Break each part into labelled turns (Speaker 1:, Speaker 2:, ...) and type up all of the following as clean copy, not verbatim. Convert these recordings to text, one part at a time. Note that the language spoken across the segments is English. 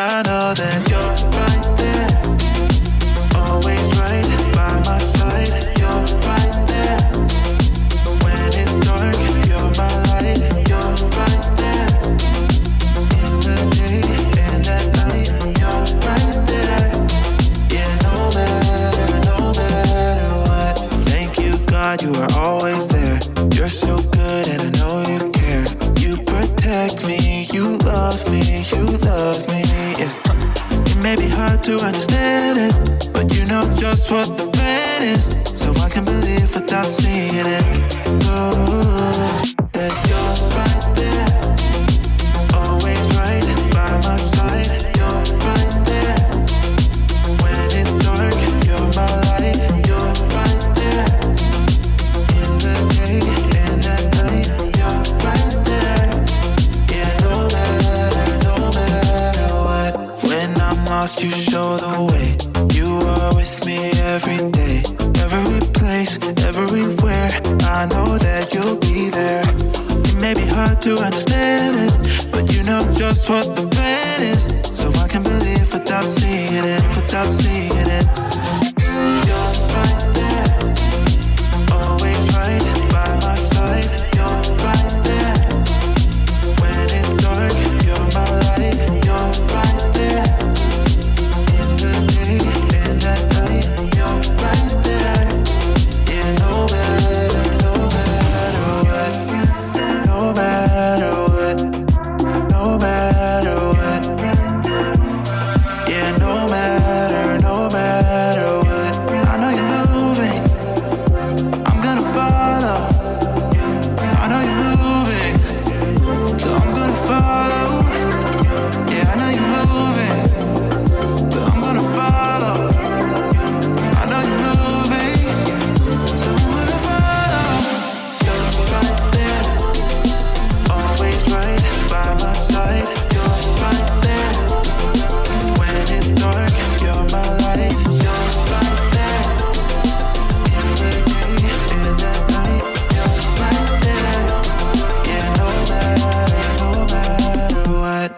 Speaker 1: I know that you're right there, always right by my side. You're right there, when it's dark, you're my light. You're right there, in the day and at night. You're right there, yeah, no matter what. Thank you, God, you are always there. You're so good and I know you care. You protect me, you love me, yeah. It may be hard to understand it, but you know just what the plan is, so I can believe without seeing it. Oh, that you're right there, always right by my side. You're right there, when it's dark, you're my light. You're right there, in the day and at night. You're right there, yeah, no matter what. When I'm lost, you show the way. You are with me every day, every place, everywhere. I know that you'll be there. It may be hard to understand it, but you know just what the plan is, so I can believe without seeing it, without seeing it. You're right there, always right by my side. You're right there, when it's dark, you're my light. You're right there, in the day and at night. You're right there, yeah, no matter what, no matter what, no matter what, yeah, no matter what. I know you're moving, I'm gonna follow. I know you're moving, so I'm gonna follow. Yeah, I know you're moving, so I'm gonna follow. I know you're moving, so I'm gonna follow. You're right there, always right by my side. You're right there, when it's dark, you're my light. You're right there, in the day and at night. You're right there, yeah, no matter what.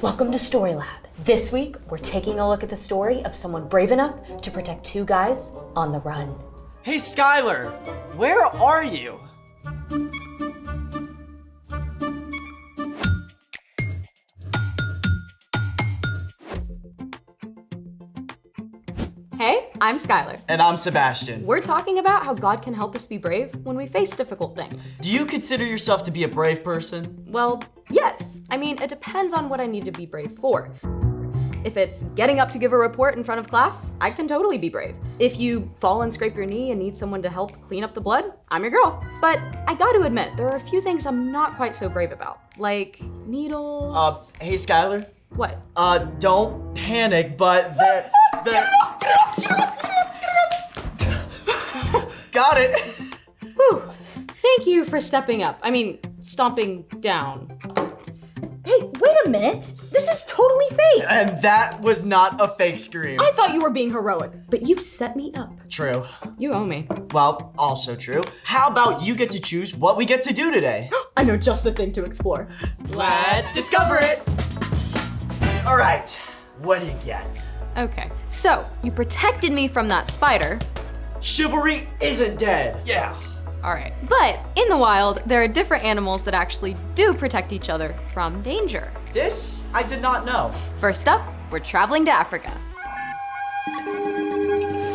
Speaker 2: Welcome to Story Lab. This week, we're taking a look at the story of someone brave enough to protect two guys on the run.
Speaker 3: Hey, Skylar, where are you?
Speaker 2: Hey, I'm Skylar.
Speaker 3: And I'm Sebastian.
Speaker 2: We're talking about how God can help us be brave when we face difficult things.
Speaker 3: Do you consider yourself to be a brave person?
Speaker 2: Well, yes. I mean, it depends on what I need to be brave for. If it's getting up to give a report in front of class, I can totally be brave. If you fall and scrape your knee and need someone to help clean up the blood, I'm your girl. But I gotta admit, there are a few things I'm not quite so brave about, like needles.
Speaker 3: Hey, Skylar.
Speaker 2: What?
Speaker 3: Don't panic, but there. Got it.
Speaker 2: Whew. Thank you for stepping up. I mean, stomping down.
Speaker 4: Hey, wait a minute. This is totally fake.
Speaker 3: And that was not a fake scream.
Speaker 2: I thought you were being heroic.
Speaker 4: But you set me up.
Speaker 3: True.
Speaker 2: You owe me.
Speaker 3: Well, also true. How about you get to choose what we get to do today?
Speaker 2: I know just the thing to explore.
Speaker 3: Let's discover it. All right, what do you get?
Speaker 2: Okay, so you protected me from that spider.
Speaker 3: Chivalry isn't dead. Yeah.
Speaker 2: All right, but in the wild, there are different animals that actually do protect each other from danger.
Speaker 3: This I did not know.
Speaker 2: First up, we're traveling to Africa.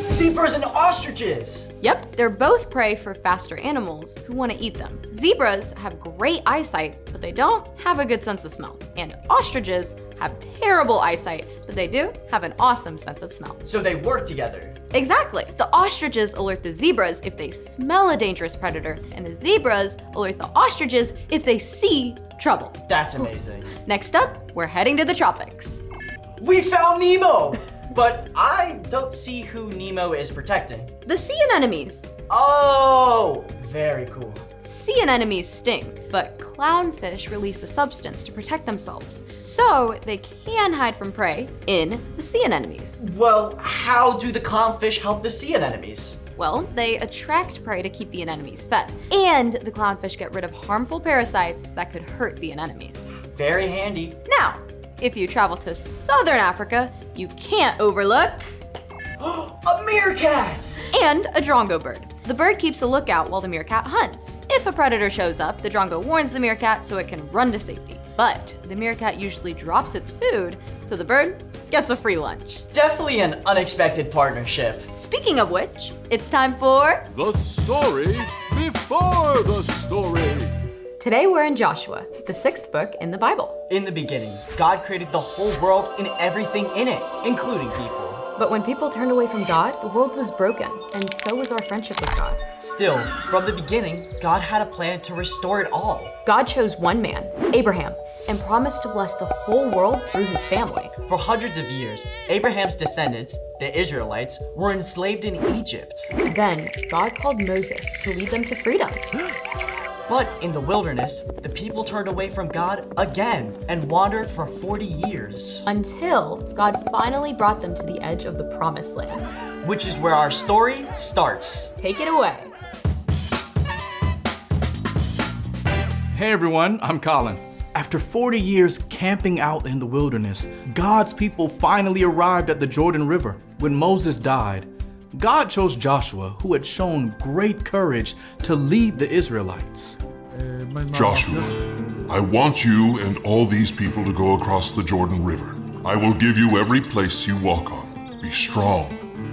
Speaker 3: Zebras and ostriches.
Speaker 2: Yep, they're both prey for faster animals who want to eat them. Zebras have great eyesight, but they don't have a good sense of smell. And ostriches have terrible eyesight, but they do have an awesome sense of smell.
Speaker 3: So they work together.
Speaker 2: Exactly. The ostriches alert the zebras if they smell a dangerous predator, and the zebras alert the ostriches if they see trouble.
Speaker 3: That's amazing.
Speaker 2: Next up, we're heading to the tropics.
Speaker 3: We found Nemo! But I don't see who Nemo is protecting.
Speaker 2: The sea anemones.
Speaker 3: Oh, very cool.
Speaker 2: Sea anemones sting, but clownfish release a substance to protect themselves, so they can hide from prey in the sea anemones.
Speaker 3: Well, how do the clownfish help the sea anemones?
Speaker 2: Well, they attract prey to keep the anemones fed, and the clownfish get rid of harmful parasites that could hurt the anemones.
Speaker 3: Very handy.
Speaker 2: Now, if you travel to southern Africa, you can't overlook
Speaker 3: A meerkat!
Speaker 2: and a drongo bird. The bird keeps a lookout while the meerkat hunts. If a predator shows up, the drongo warns the meerkat so it can run to safety. But the meerkat usually drops its food, so the bird gets a free lunch.
Speaker 3: Definitely an unexpected partnership.
Speaker 2: Speaking of which, it's time for
Speaker 5: The story before the story.
Speaker 2: Today we're in Joshua, the 6th book in the Bible.
Speaker 3: In the beginning, God created the whole world and everything in it, including people.
Speaker 2: But when people turned away from God, the world was broken, and so was our friendship with God.
Speaker 3: Still, from the beginning, God had a plan to restore it all.
Speaker 2: God chose one man, Abraham, and promised to bless the whole world through his family.
Speaker 3: For hundreds of years, Abraham's descendants, the Israelites, were enslaved in Egypt.
Speaker 2: Then God called Moses to lead them to freedom.
Speaker 3: But in the wilderness, the people turned away from God again and wandered for 40 years.
Speaker 2: Until God finally brought them to the edge of the promised land.
Speaker 3: Which is where our story starts.
Speaker 2: Take it away.
Speaker 6: Hey everyone, I'm Colin. After 40 years camping out in the wilderness, God's people finally arrived at the Jordan River. When Moses died, God chose Joshua, who had shown great courage, to lead the Israelites.
Speaker 7: Joshua, I want you and all these people to go across the Jordan River. I will give you every place you walk on. Be strong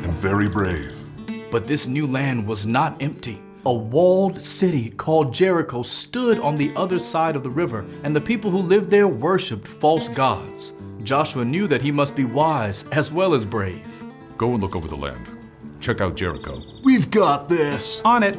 Speaker 7: and very brave.
Speaker 6: But this new land was not empty. A walled city called Jericho stood on the other side of the river, and the people who lived there worshipped false gods. Joshua knew that he must be wise as well as brave.
Speaker 5: Go and look over the land. Check out Jericho.
Speaker 8: We've got this.
Speaker 6: On it.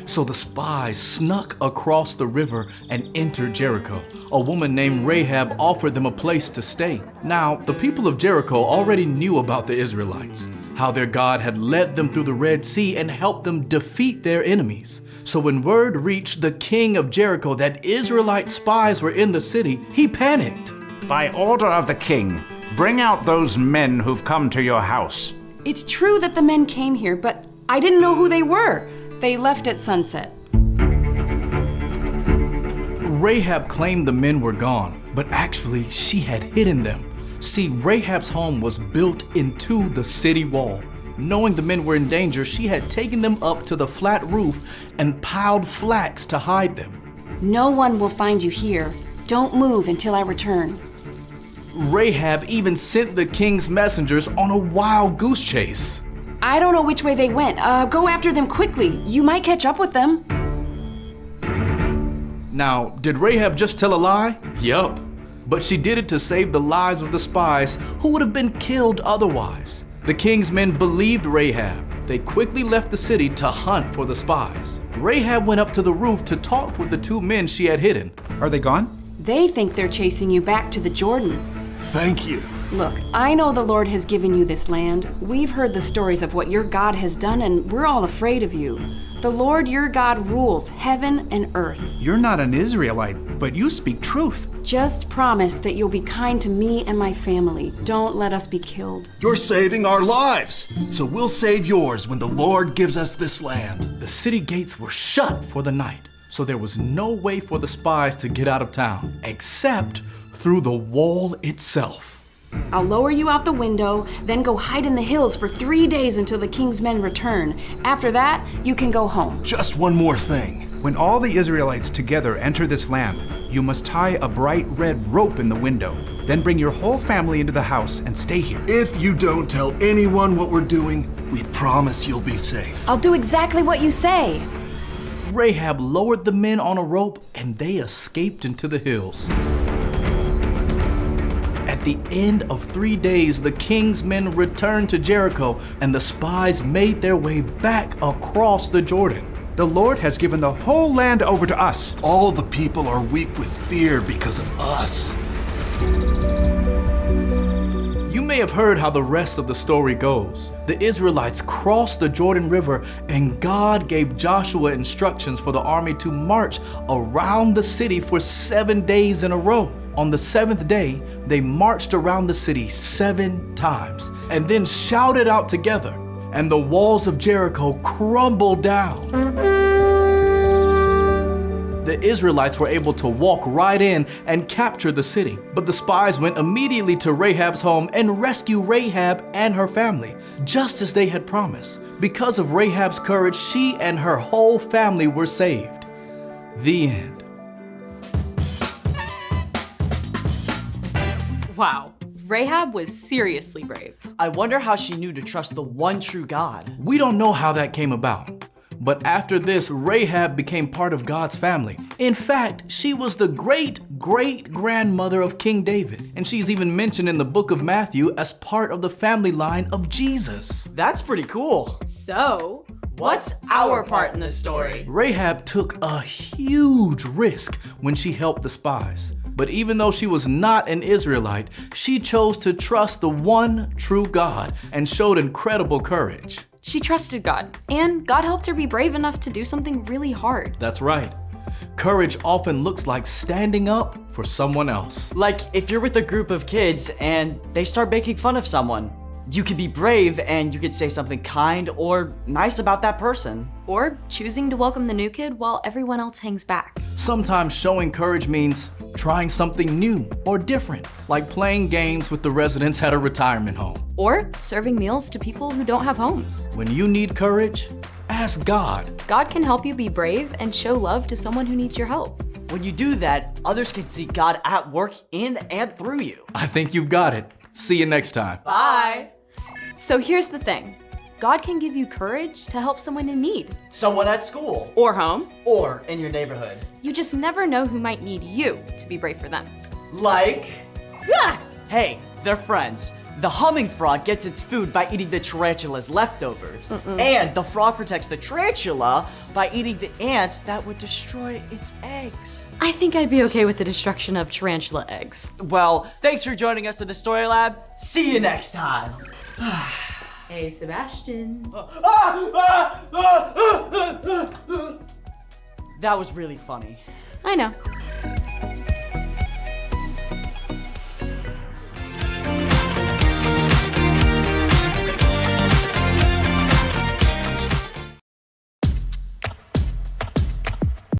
Speaker 6: So the spies snuck across the river and entered Jericho. A woman named Rahab offered them a place to stay. Now, the people of Jericho already knew about the Israelites, how their God had led them through the Red Sea and helped them defeat their enemies. So when word reached the king of Jericho that Israelite spies were in the city, he panicked.
Speaker 9: By order of the king, bring out those men who've come to your house.
Speaker 10: It's true that the men came here, but I didn't know who they were. They left at sunset.
Speaker 6: Rahab claimed the men were gone, but actually she had hidden them. See, Rahab's home was built into the city wall. Knowing the men were in danger, she had taken them up to the flat roof and piled flax to hide them.
Speaker 10: No one will find you here. Don't move until I return.
Speaker 6: Rahab even sent the king's messengers on a wild goose chase.
Speaker 10: I don't know which way they went. Go after them quickly. You might catch up with them.
Speaker 6: Now, did Rahab just tell a lie? Yup. But she did it to save the lives of the spies who would have been killed otherwise. The king's men believed Rahab. They quickly left the city to hunt for the spies. Rahab went up to the roof to talk with the two men she had hidden.
Speaker 9: Are they gone?
Speaker 10: They think they're chasing you back to the Jordan.
Speaker 8: Thank you.
Speaker 10: Look, I know the Lord has given you this land. We've heard the stories of what your God has done, and we're all afraid of you. The Lord your God rules heaven and earth.
Speaker 9: You're not an Israelite, but you speak truth.
Speaker 10: Just promise that you'll be kind to me and my family. Don't let us be killed.
Speaker 8: You're saving our lives, so we'll save yours when the Lord gives us this land.
Speaker 6: The city gates were shut for the night, so there was no way for the spies to get out of town, except through the wall itself.
Speaker 10: I'll lower you out the window, then go hide in the hills for 3 days until the king's men return. After that, you can go home.
Speaker 8: Just one more thing.
Speaker 9: When all the Israelites together enter this land, you must tie a bright red rope in the window. Then bring your whole family into the house and stay here.
Speaker 8: If you don't tell anyone what we're doing, we promise you'll be safe.
Speaker 10: I'll do exactly what you say.
Speaker 6: Rahab lowered the men on a rope and they escaped into the hills. At the end of 3 days, the king's men returned to Jericho and the spies made their way back across the Jordan.
Speaker 9: The Lord has given the whole land over to us.
Speaker 8: All the people are weak with fear because of us.
Speaker 6: You may have heard how the rest of the story goes. The Israelites crossed the Jordan River, and God gave Joshua instructions for the army to march around the city for 7 days in a row. On the 7th day, they marched around the city 7 times and then shouted out together, and the walls of Jericho crumbled down. The Israelites were able to walk right in and capture the city. But the spies went immediately to Rahab's home and rescued Rahab and her family, just as they had promised. Because of Rahab's courage, she and her whole family were saved. The end.
Speaker 2: Wow. Rahab was seriously brave.
Speaker 3: I wonder how she knew to trust the one true God.
Speaker 6: We don't know how that came about. But after this, Rahab became part of God's family. In fact, she was the great-great-grandmother of King David. And she's even mentioned in the book of Matthew as part of the family line of Jesus.
Speaker 3: That's pretty cool.
Speaker 2: So, what's our part in the story?
Speaker 6: Rahab took a huge risk when she helped the spies. But even though she was not an Israelite, she chose to trust the one true God and showed incredible courage.
Speaker 2: She trusted God, and God helped her be brave enough to do something really hard.
Speaker 6: That's right. Courage often looks like standing up for someone else.
Speaker 3: Like if you're with a group of kids and they start making fun of someone, you could be brave and you could say something kind or nice about that person.
Speaker 2: Or choosing to welcome the new kid while everyone else hangs back.
Speaker 6: Sometimes showing courage means trying something new or different, like playing games with the residents at a retirement home.
Speaker 2: Or serving meals to people who don't have homes.
Speaker 6: When you need courage, ask God.
Speaker 2: God can help you be brave and show love to someone who needs your help.
Speaker 3: When you do that, others can see God at work in and through you.
Speaker 6: I think you've got it. See you next time.
Speaker 2: Bye. So here's the thing. God can give you courage to help someone in need.
Speaker 3: Someone at school.
Speaker 2: Or home.
Speaker 3: Or in your neighborhood.
Speaker 2: You just never know who might need you to be brave for them.
Speaker 3: Like? Hey, they're friends. The humming frog gets its food by eating the tarantula's leftovers. And the frog protects the tarantula by eating the ants that would destroy its eggs.
Speaker 2: I think I'd be okay with the destruction of tarantula eggs.
Speaker 3: Well, thanks for joining us in the Story Lab. See you next time.
Speaker 2: Hey, Sebastian.
Speaker 3: That was really funny.
Speaker 2: I know.